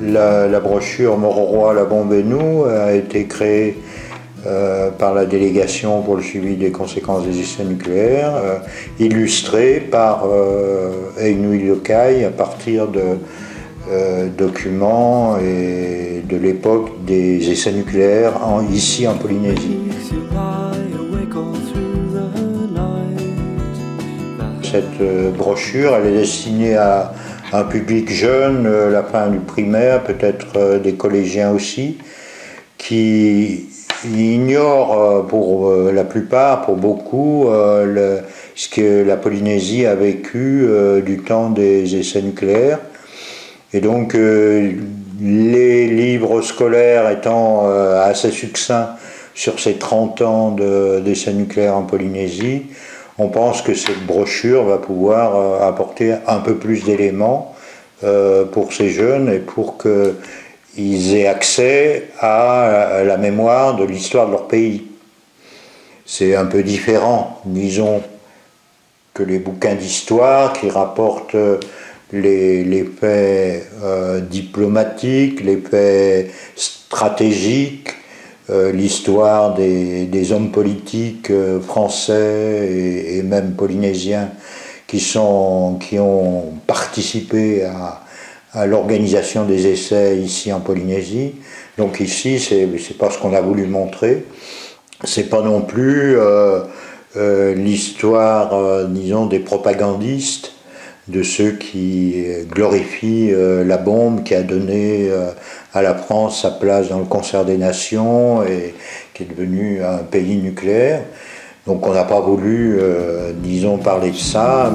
La brochure Mort-au-Roi, la bombe et nous a été créée par la délégation pour le suivi des conséquences des essais nucléaires, illustrée par Ainui Lokai à partir de documents et de l'époque des essais nucléaires ici en Polynésie. Cette brochure, elle est destinée à un public jeune, la fin du primaire, peut-être des collégiens aussi, qui ignorent pour la plupart, pour beaucoup, ce que la Polynésie a vécu du temps des essais nucléaires. Et donc les livres scolaires étant assez succincts sur ces 30 ans d'essais nucléaires en Polynésie, on pense que cette brochure va pouvoir apporter un peu plus d'éléments pour ces jeunes et pour qu'ils aient accès à la mémoire de l'histoire de leur pays. C'est un peu différent, disons, que les bouquins d'histoire qui rapportent les faits diplomatiques, les faits stratégiques, l'histoire des hommes politiques français et même polynésiens qui ont participé à l'organisation des essais ici en Polynésie. Donc ici, c'est pas ce qu'on a voulu montrer. C'est pas non plus l'histoire, disons, des propagandistes, de ceux qui glorifient la bombe qui a donné à la France sa place dans le concert des nations et qui est devenu un pays nucléaire. Donc on n'a pas voulu, disons, parler de ça.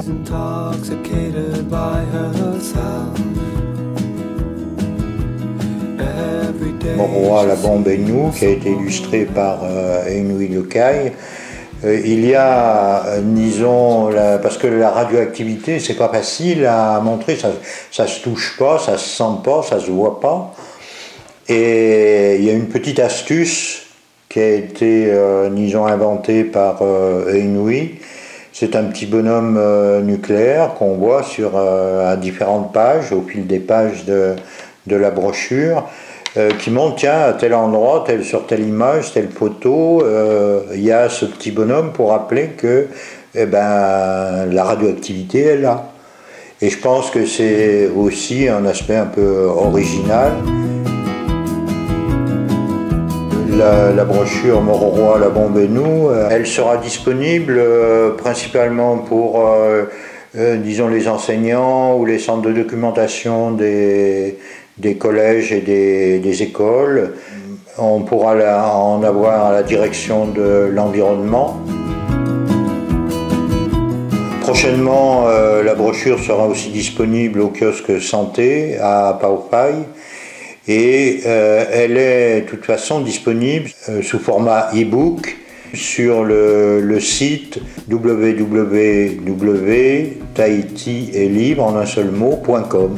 Mort-au-Roi, la bombe et nous, qui a été illustré par Ainui Lokai. Il y a, disons, parce que la radioactivité, c'est pas facile à montrer, ça se touche pas, ça se sent pas, ça se voit pas. Et il y a une petite astuce qui a été, disons, inventée par Ainui. C'est un petit bonhomme nucléaire qu'on voit à différentes pages, au fil des pages de la brochure, qui montre, tiens, à tel endroit, sur telle image, telle photo, il y a ce petit bonhomme pour rappeler que la radioactivité est là. Et je pense que c'est aussi un aspect un peu original. La brochure Mort-au-Roi, la bombe et nous, elle sera disponible principalement pour, disons, les enseignants ou les centres de documentation des collèges et des écoles. On pourra en avoir à la direction de l'environnement. Prochainement, la brochure sera aussi disponible au kiosque santé à Paopai et elle est de toute façon disponible sous format e-book sur le site www.tahitiestlibre en un seul mot.com.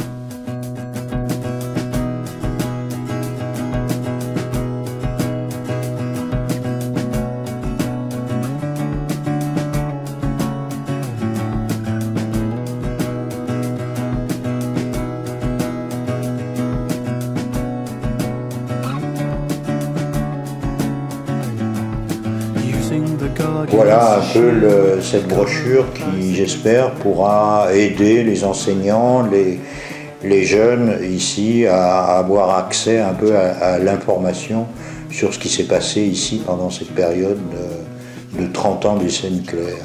Voilà un peu cette brochure qui, j'espère, pourra aider les enseignants, les jeunes ici à avoir accès un peu à l'information sur ce qui s'est passé ici pendant cette période de 30 ans d'essais nucléaires.